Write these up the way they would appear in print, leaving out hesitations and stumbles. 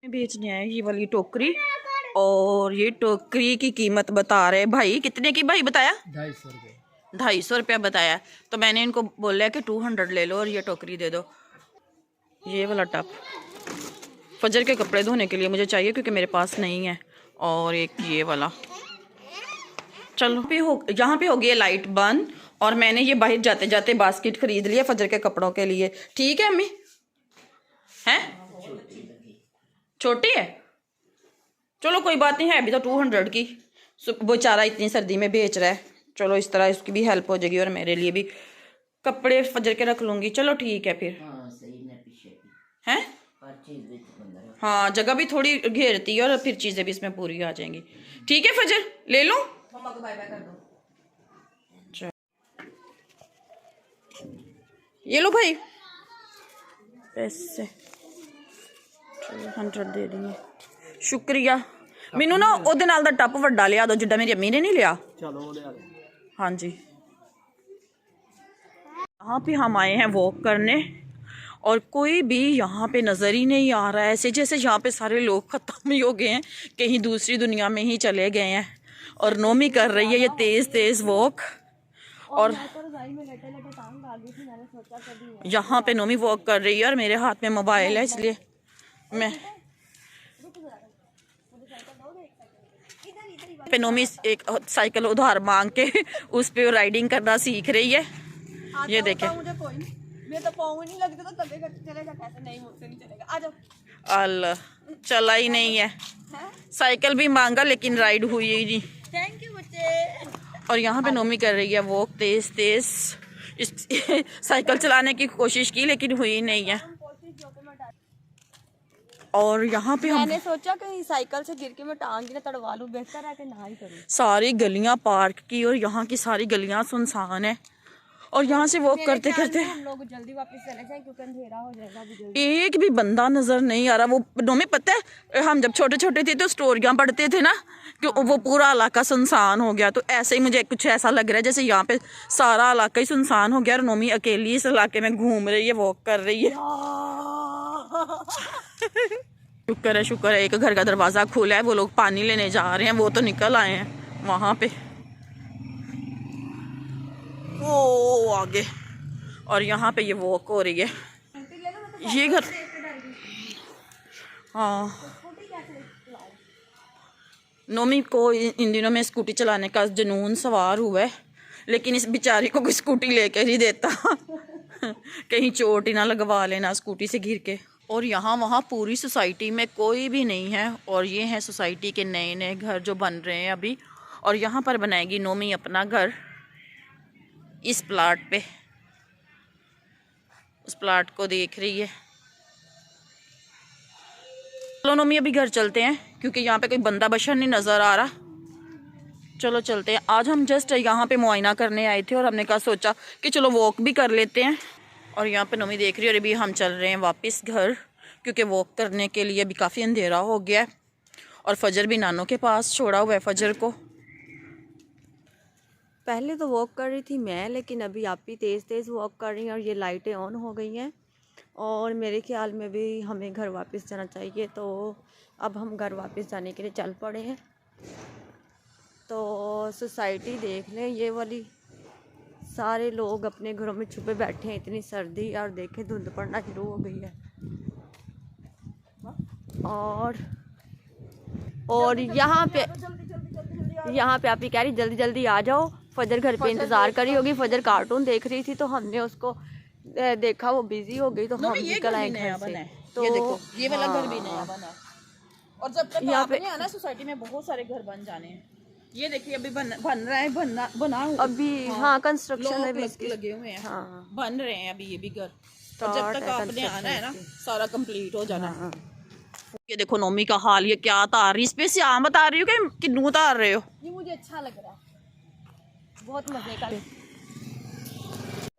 बेचने आए ये वाली टोकरी। और ये टोकरी की कीमत बता रहे भाई, कितने की भाई बताया? 250 रुपये। 250 बताया। तो मैंने इनको बोला कि 200 ले लो और ये टोकरी दे दो। ये वाला टप फजर के कपड़े धोने के लिए मुझे चाहिए क्योंकि मेरे पास नहीं है। और एक ये वाला। चलो पे हो, यहाँ पे हो गई लाइट बंद और मैंने ये बाहर जाते जाते बास्केट खरीद लिया फजर के कपड़ों के लिए। ठीक है अम्मी? हैं छोटी है, चलो कोई बात नहीं है, अभी तो 200 की बेचारा इतनी सर्दी में बेच रहा है। चलो इस तरह इसकी भी हेल्प हो जाएगी और मेरे लिए भी कपड़े फजर के रख लूंगी। चलो ठीक है फिर। हैं हाँ, जगह भी थोड़ी घेरती है और फिर चीजें भी इसमें पूरी आ जाएंगी। ठीक है फजर ले लूं? मम्मा को बाय बाय कर दो। ये लो भाई पैसे 100 दे दिए, शुक्रिया। मैनू ना ओदे नाल दा टप वड्डा लिया दो जिड्डा मेरी अम्मी ने नहीं लिया। चलो हाँ जी। यहाँ पे हम आए हैं वॉक करने और कोई भी यहाँ पे नज़र ही नहीं आ रहा है, ऐसे जैसे यहाँ पे सारे लोग ख़त्म ही हो गए हैं, कहीं दूसरी दुनिया में ही चले गए हैं। और नोमी कर रही है ये तेज़ तेज़ वॉक। और यहाँ पे नोमी वॉक कर रही है और मेरे हाथ में मोबाइल है, इसलिए मैं पे नोमी एक साइकिल उधार मांग के उस पे राइडिंग करना सीख रही है। ये देखे अल्लाह चला ही नहीं है, साइकिल भी मांगा लेकिन राइड हुई ही नहीं। थैंक यू बच्चे। और यहाँ पे नोमी कर रही है वॉक तेज तेज। इस साइकिल चलाने की कोशिश की लेकिन हुई नहीं है। और यहाँ पे मैंने सोचा कहीं साइकिल से गिर के मैं टांग ही ना तड़वा लूं, बेहतर है कि ना ही करूं। सारी गलियां पार्क की और यहाँ की सारी गलियां सुनसान है। और यहाँ से वॉक करते करते हम लोग जल्दी वापस चले जाएं क्योंकि अंधेरा हो जाएगा अभी जल्दी। एक भी बंदा नजर नहीं आ रहा। वो नोमी पता है हम जब छोटे छोटे थे तो स्टोरियां पढ़ते थे ना कि वो पूरा इलाका सुनसान हो गया, तो ऐसे ही मुझे कुछ ऐसा लग रहा है जैसे यहाँ पे सारा इलाका ही सुनसान हो गया और नोमी अकेली इस इलाके में घूम रही है, वॉक कर रही है। शुक्र है एक घर का दरवाजा खुला है, वो लोग पानी लेने जा रहे हैं, वो तो निकल आए हैं वहां पे वो आगे। और यहाँ पे ये वॉक हो रही है ये घर। हाँ नोमी को इन दिनों में स्कूटी चलाने का जुनून सवार हुआ है, लेकिन इस बेचारी को कोई स्कूटी लेकर ही देता कहीं चोट ही ना लगवा लेना स्कूटी से गिर के। और यहाँ वहाँ पूरी सोसाइटी में कोई भी नहीं है और ये हैं सोसाइटी के नए नए घर जो बन रहे हैं अभी। और यहाँ पर बनाएगी नोमी अपना घर इस प्लाट पे, उस प्लाट को देख रही है। चलो नोमी अभी घर चलते हैं क्योंकि यहाँ पे कोई बंदा बशर नहीं नज़र आ रहा। चलो चलते हैं। आज हम जस्ट यहाँ पे मुआयना करने आए थे और हमने कहा सोचा कि चलो वॉक भी कर लेते हैं। और यहाँ पे नोमी देख रही है और अभी हम चल रहे हैं वापस घर क्योंकि वॉक करने के लिए अभी काफ़ी अंधेरा हो गया है और फजर भी नानों के पास छोड़ा हुआ है फजर को। पहले तो वॉक कर रही थी मैं, लेकिन अभी आप ही तेज़ तेज़ वॉक कर रही हैं और ये लाइटें ऑन हो गई हैं और मेरे ख्याल में भी हमें घर वापस जाना चाहिए। तो अब हम घर वापस जाने के लिए चल पड़े हैं। तो सोसाइटी देख लें ये वाली, सारे लोग अपने घरों में छुपे बैठे हैं, इतनी सर्दी और देखें धुंध पड़ना शुरू हो गई है। और यहाँ पे आप ही कह रही जल्दी जल्दी आ जाओ। फजर घर पे इंतज़ार करी होगी, फजर कार्टून देख रही थी तो हमने उसको देखा वो बिजी हो गई तो हम निकल आए घर से। तो ये देखो ये वाला घर भी नया बना है और जब तक यहाँ पे आना सोसाइटी में बहुत सारे घर बन जाने हैं। ये देखिए अभी बन रहा है, बना अभी हाँ कंस्ट्रक्शन में भी लगे हुए हैं। हाँ बन रहे हैं अभी ये भी घर। और जब तक आपने आना है ना सारा कंप्लीट हो जाना है। ये देखो नोमी का हाल, ये क्या तार रही, इस पे से आम बता रही हो कि किन्नू तार रहे हो? ये मुझे अच्छा लग रहा है, बहुत मजे का।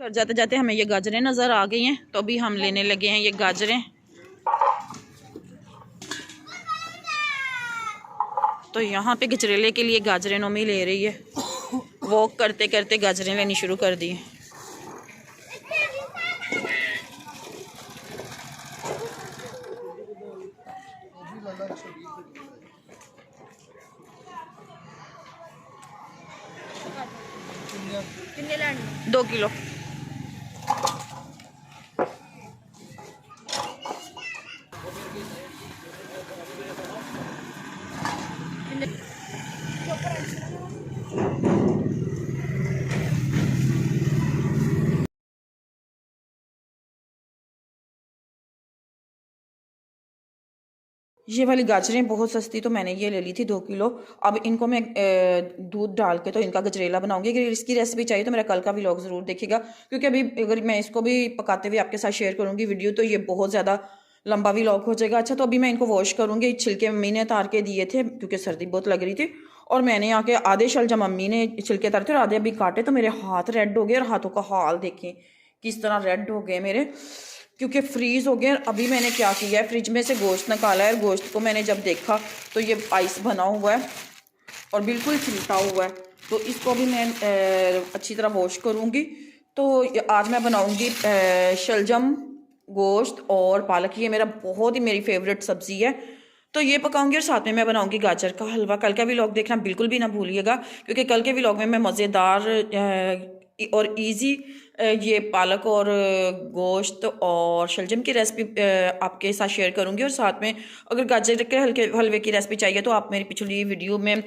घर जाते जाते हमें ये गाजरें नजर आ गई हैं तो अभी हम लेने लगे हैं ये गाजरें। तो यहाँ पे गजरेले के लिए गाजरें नोमी ले रही है। वॉक करते करते गाजरें लेनी शुरू कर दी हैं। कितने लाने 2 किलो। ये वाली गाजरें बहुत सस्ती, तो मैंने ये ले ली थी 2 किलो। अब इनको मैं दूध डाल के तो इनका गजरेला बनाऊंगी। अगर इसकी रेसिपी चाहिए तो मेरा कल का व्लॉग ज़रूर देखिएगा, क्योंकि अभी अगर मैं इसको भी पकाते हुए आपके साथ शेयर करूंगी वीडियो तो ये बहुत ज़्यादा लंबा व्लॉग हो जाएगा। अच्छा, तो अभी मैं इनको वॉश करूंगी। छिलके मम्मी ने उतार के दिए थे क्योंकि सर्दी बहुत लग रही थी, और मैंने आके आधे शलजम मम्मी ने छिलके उतारे थे और आधे अभी काटे, तो मेरे हाथ रेड हो गए और हाथों का हाल देखें किस तरह रेड हो गए मेरे, क्योंकि फ्रीज़ हो गए। अभी मैंने क्या किया है, फ्रिज में से गोश्त निकाला है। गोश्त को मैंने जब देखा तो ये आइस बना हुआ है और बिल्कुल छिलका हुआ है, तो इसको भी मैं अच्छी तरह वॉश करूँगी। तो आज मैं बनाऊँगी शलजम, गोश्त और पालक। ये मेरा बहुत ही मेरी फेवरेट सब्ज़ी है, तो ये पकाऊंगी और साथ में मैं बनाऊंगी गाजर का हलवा। कल का व्लॉग देखना बिल्कुल भी ना भूलिएगा, क्योंकि कल के व्लॉग में मैं मज़ेदार और इजी ये पालक और गोश्त और शलजम की रेसिपी आपके साथ शेयर करूंगी। और साथ में अगर गाजर के हलवे की रेसिपी चाहिए तो आप मेरी पिछली वीडियो में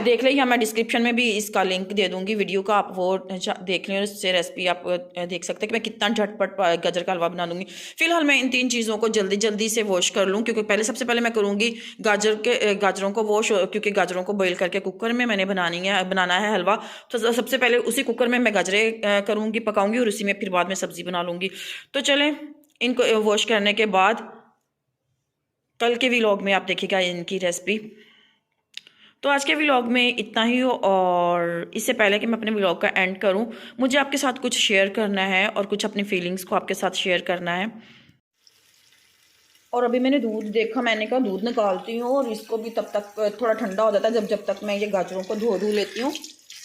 देख लें, या मैं डिस्क्रिप्शन में भी इसका लिंक दे दूंगी वीडियो का, आप वो देख लें और इससे रेसिपी आप देख सकते हैं कि मैं कितना झटपट गाजर का हलवा बना दूंगी। फिलहाल मैं इन 3 चीज़ों को जल्दी जल्दी से वॉश कर लूँ, क्योंकि सबसे पहले मैं करूँगी गाजरों को वॉश, क्योंकि गाजरों को बॉईल करके कुकर में मैंने बनाना है हलवा। तो सबसे पहले उसी कुकर में मैं गाजरें करूँगी, पकाऊंगी, और उसी में फिर बाद में सब्जी बना लूँगी। तो चलें, इनको वॉश करने के बाद कल के व्लॉग में आप देखिएगा इनकी रेसिपी। तो आज के व्लॉग में इतना ही हो, और इससे पहले कि मैं अपने व्लॉग का एंड करूं, मुझे आपके साथ कुछ शेयर करना है और कुछ अपनी फीलिंग्स को आपके साथ शेयर करना है। और अभी मैंने दूध देखा, मैंने कहा दूध निकालती हूँ और इसको भी तब तक थोड़ा ठंडा हो जाता है जब तक मैं ये गाजरों को धो लेती हूँ।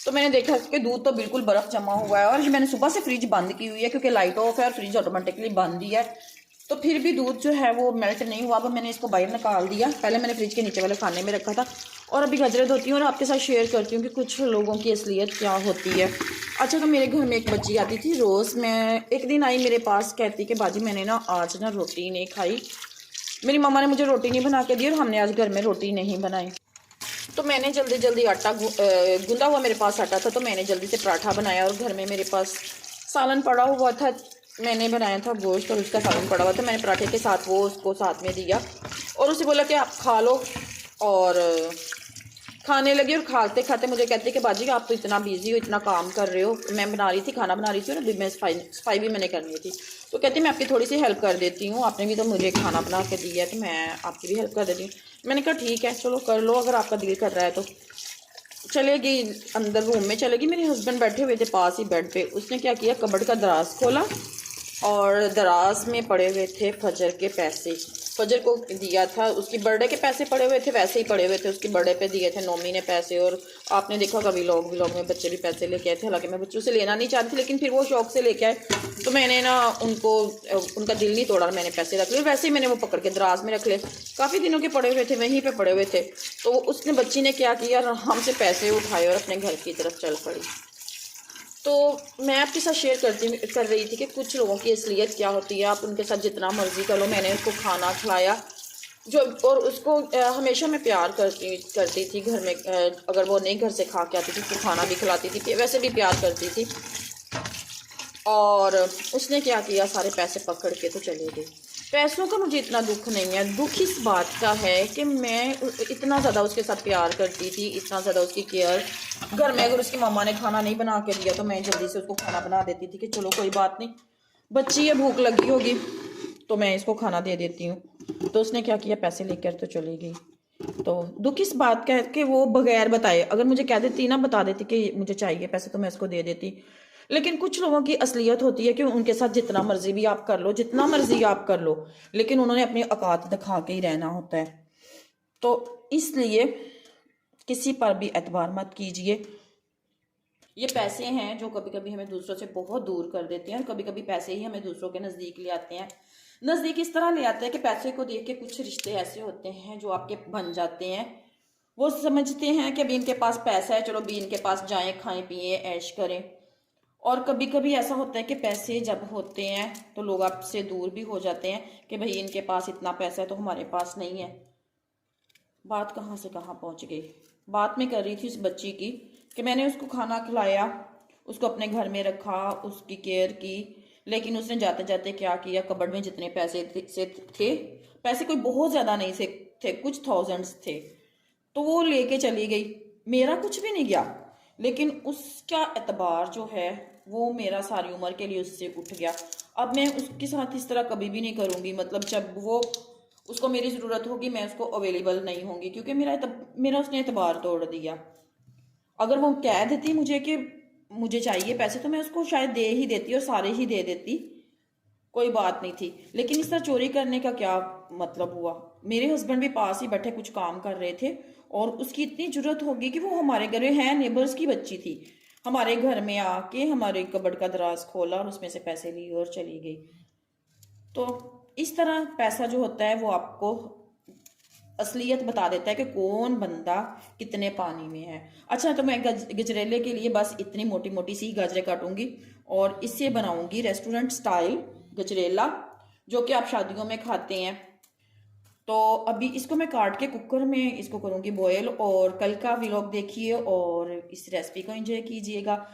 तो मैंने देखा कि दूध तो बिल्कुल बर्फ़ जमा हुआ है, और मैंने सुबह से फ्रिज बंद की हुई है क्योंकि लाइट ऑफ है और फ्रिज ऑटोमेटिकली बंद ही है, तो फिर भी दूध जो है वो मेल्ट नहीं हुआ। अब मैंने इसको बाहर निकाल दिया। पहले मैंने फ्रिज के नीचे वाले खाने में रखा था, और अभी गाजरें धोती हूँ और आपके साथ शेयर करती हूँ कि कुछ लोगों की असलियत क्या होती है। अच्छा, तो मेरे घर में एक बच्ची आती थी रोज़। मैं एक दिन आई मेरे पास, कहती कि बाजी मैंने ना आज ना रोटी नहीं खाई, मेरी मम्मा ने मुझे रोटी नहीं बना के दी और हमने आज घर में रोटी नहीं बनाई। तो मैंने जल्दी जल्दी आटा गूंदा हुआ मेरे पास आटा था, तो मैंने जल्दी से पराठा बनाया। और घर में मेरे पास सालन पड़ा हुआ था, मैंने बनाया था गोश्त और उसका सालन पड़ा हुआ था। मैंने पराठे के साथ वो उसको साथ में दिया और उसे बोला कि आप खा लो, और खाने लगी। और खाते खाते मुझे कहते कि बाजी आप तो इतना बिजी हो, इतना काम कर रहे हो। मैं बना रही थी, खाना बना रही थी, और अभी मैं सफाई भी मैंने करनी थी। तो कहती मैं आपकी थोड़ी सी हेल्प कर देती हूँ, आपने भी तो मुझे खाना बना के दिया है, तो मैं आपकी भी हेल्प कर देती हूँ। मैंने कहा ठीक है, चलो कर लो, अगर आपका दिल कर रहा है तो। चलेगी अंदर रूम में, चलेगी। मेरे हस्बैंड बैठे हुए थे पास ही बेड पे। उसने क्या किया, कबर्ड का दराज खोला और दराज में पड़े हुए थे फजर के पैसे। फजर को दिया था, उसकी बर्थडे के पैसे पड़े हुए थे, वैसे ही पड़े हुए थे, उसकी बर्थडे पे दिए थे नोमी ने पैसे। और आपने देखा कभी व्लॉग में बच्चे भी पैसे लेके आए थे, हालांकि मैं बच्चों से लेना नहीं चाहती थी, लेकिन फिर वो शौक से लेके आए, तो मैंने ना उनका दिल नहीं तोड़ा, मैंने पैसे रख लिए। वैसे ही मैंने वो पकड़ के दराज में रख ले, काफ़ी दिनों के पड़े हुए थे, वहीं पर पड़े हुए थे। तो उसने बच्ची ने क्या किया, हमसे पैसे उठाए और अपने घर की तरफ चल पड़ी। तो मैं आपके साथ शेयर कर रही थी कि कुछ लोगों की असलियत क्या होती है। आप उनके साथ जितना मर्जी कर लो। मैंने उसको खाना खिलाया जो, और उसको हमेशा मैं प्यार करती थी घर में। अगर वो नहीं घर से खा के आती थी तो खाना भी खिलाती थी, वैसे भी प्यार करती थी। और उसने क्या किया, सारे पैसे पकड़ के तो चले गई। पैसों का मुझे इतना दुख नहीं है, दुख इस बात का है कि मैं इतना ज़्यादा उसके साथ प्यार करती थी, इतना ज़्यादा उसकी केयर। घर में अगर उसकी मम्मा ने खाना नहीं बना के दिया तो मैं जल्दी से उसको खाना बना देती थी कि चलो कोई बात नहीं, बच्ची है, भूख लगी होगी तो मैं इसको खाना दे देती हूँ। तो उसने क्या किया, पैसे लेकर तो चली गई। तो दुख इस बात का है कि वो बगैर बताए, अगर मुझे कह देती ना, बता देती कि मुझे चाहिए पैसे, तो मैं उसको दे देती। लेकिन कुछ लोगों की असलियत होती है कि उनके साथ जितना मर्जी भी आप कर लो, जितना मर्जी आप कर लो, लेकिन उन्होंने अपनी औकात दिखा के ही रहना होता है। तो इसलिए किसी पर भी एतबार मत कीजिए। ये पैसे हैं जो कभी कभी हमें दूसरों से बहुत दूर कर देते हैं, और कभी कभी पैसे ही हमें दूसरों के नज़दीक ले आते हैं। नज़दीक इस तरह ले आते हैं कि पैसे को देख के कुछ रिश्ते ऐसे होते हैं जो आपके बन जाते हैं। वो समझते हैं कि अभी इनके पास पैसा है, चलो अभी इनके पास जाएं, खाएं पिए ऐश करें। और कभी कभी ऐसा होता है कि पैसे जब होते हैं तो लोग आपसे दूर भी हो जाते हैं कि भाई इनके पास इतना पैसा है तो हमारे पास नहीं है। बात कहाँ से कहाँ पहुँच गई। बात मैं कर रही थी उस बच्ची की कि मैंने उसको खाना खिलाया, उसको अपने घर में रखा, उसकी केयर की, लेकिन उसने जाते जाते क्या किया, कबर्ड में जितने पैसे थे, पैसे कोई बहुत ज़्यादा नहीं थे, कुछ थाउजेंड्स थे, तो वो लेके चली गई। मेरा कुछ भी नहीं गया, लेकिन उसका एतबार जो है वो मेरा सारी उम्र के लिए उससे उठ गया। अब मैं उसके साथ इस तरह कभी भी नहीं करूँगी। मतलब जब वो उसको मेरी ज़रूरत होगी मैं उसको अवेलेबल नहीं होंगी, क्योंकि मेरा उसने एतबार तोड़ दिया। अगर वो कह देती मुझे कि मुझे चाहिए पैसे तो मैं उसको शायद दे ही देती और सारे ही दे देती, कोई बात नहीं थी। लेकिन इस तरह चोरी करने का क्या मतलब हुआ। मेरे हस्बैंड भी पास ही बैठे कुछ काम कर रहे थे और उसकी इतनी जरूरत होगी कि वो हमारे घर में है, नेबर्स की बच्ची थी, हमारे घर में आके हमारे कबर्ड का दराज खोला और उसमें से पैसे लिए और चली गई। तो इस तरह पैसा जो होता है वो आपको असलियत बता देता है कि कौन बंदा कितने पानी में है। अच्छा, तो मैं गजरेले के लिए बस इतनी मोटी मोटी सी गाजरें काटूंगी और इससे बनाऊंगी रेस्टोरेंट स्टाइल गजरेला, जो कि आप शादियों में खाते हैं। तो अभी इसको मैं काट के कुकर में इसको करूंगी बॉयल, और कल का व्लॉग देखिए और इस रेसिपी को एंजॉय कीजिएगा।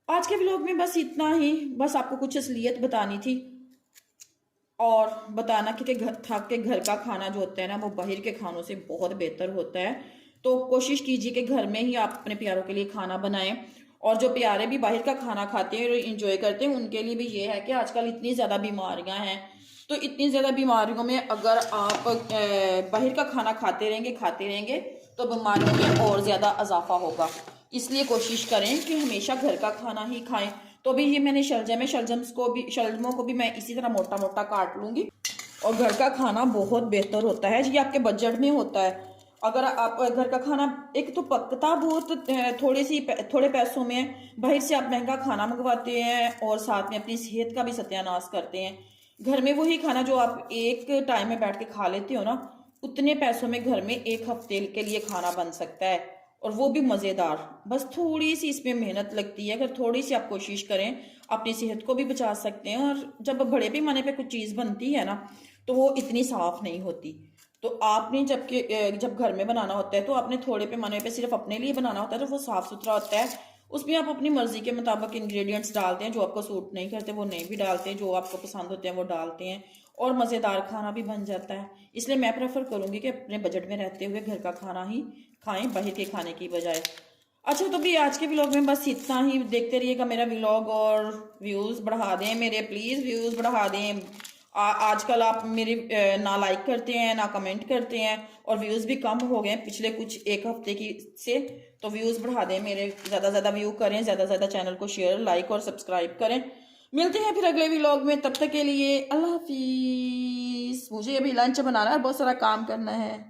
आज के व्लॉग में बस इतना ही, बस आपको कुछ असलियत बतानी थी और बताना कि घर का खाना जो होता है ना वो बाहर के खानों से बहुत बेहतर होता है। तो कोशिश कीजिए कि घर में ही आप अपने प्यारों के लिए खाना बनाएं, और जो प्यारे भी बाहर का खाना खाते हैं और इंजॉय करते हैं उनके लिए भी ये है कि आजकल इतनी ज़्यादा बीमारियां हैं, तो इतनी ज़्यादा बीमारियों में अगर आप बाहर का खाना खाते रहेंगे तो बीमारियों में और ज़्यादा इजाफा होगा। इसलिए कोशिश करें कि हमेशा घर का खाना ही खाएं। तो अभी ये मैंने शलजम है, शलजमों को भी मैं इसी तरह मोटा मोटा काट लूंगी। और घर का खाना बहुत बेहतर होता है, ये आपके बजट में होता है। अगर आप घर का खाना एक तो पकता बहुत थोड़े पैसों में, बाहर से आप महंगा खाना मंगवाते हैं और साथ में अपनी सेहत का भी सत्यानाश करते हैं। घर में वही खाना जो आप एक टाइम में बैठ के खा लेते हो ना, उतने पैसों में घर में एक हफ्ते के लिए खाना बन सकता है, और वो भी मज़ेदार। बस थोड़ी सी इसमें मेहनत लगती है, अगर थोड़ी सी आप कोशिश करें अपनी सेहत को भी बचा सकते हैं। और जब बड़े पैमाने पे कुछ चीज़ बनती है ना तो वो इतनी साफ नहीं होती। तो आपने जब घर में बनाना होता है तो आपने थोड़े पैमाने पे सिर्फ अपने लिए बनाना होता है, तो वो साफ़ सुथरा होता है। उसमें आप अपनी मर्जी के मुताबिक इंग्रेडिएंट्स डालते हैं, जो आपको सूट नहीं करते वो नहीं भी डालते, जो आपको पसंद होते हैं वो डालते हैं, और मज़ेदार खाना भी बन जाता है। इसलिए मैं प्रेफर करूँगी कि अपने बजट में रहते हुए घर का खाना ही खाएं, बाहर के खाने की बजाय। अच्छा, तो भी आज के व्लॉग में बस इतना ही। देखते रहिएगा मेरा व्लॉग और व्यूज़ बढ़ा दें मेरे, प्लीज़ व्यूज़ बढ़ा दें। आजकल आप मेरे ना लाइक करते हैं ना कमेंट करते हैं, और व्यूज़ भी कम हो गए पिछले कुछ एक हफ्ते की से। तो व्यूज़ बढ़ा दें मेरे, ज़्यादा से ज़्यादा व्यू करें, ज़्यादा से ज़्यादा चैनल को शेयर, लाइक और सब्सक्राइब करें। मिलते हैं फिर अगले व्लॉग में, तब तक के लिए अल्लाह हाफिज़। मुझे अभी लंच बनाना है, बहुत सारा काम करना है।